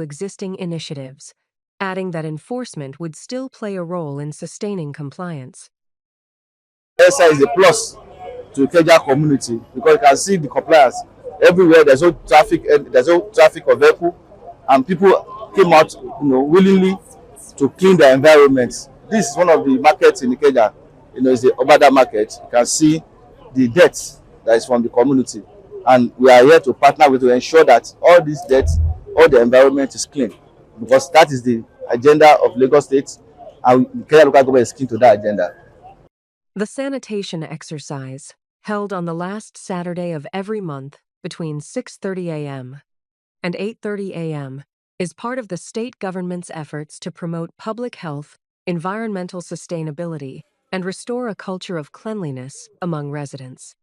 existing initiatives, adding that enforcement would still play a role in sustaining compliance. ESA is a plus to Ikeja community because you can see the compliance everywhere. There's no traffic of vehicle, and people came out, willingly to clean their environment. This is one of the markets in Ikeja. It's the Obada market. You can see the debt that is from the community, and we are here to partner with to ensure that all these debt, all the environment is clean, because that is the agenda of Lagos State, and Ikeja local government is keen to that agenda. The sanitation exercise, held on the last Saturday of every month between 6:30 a.m. and 8:30 a.m., is part of the state government's efforts to promote public health, environmental sustainability, and restore a culture of cleanliness among residents.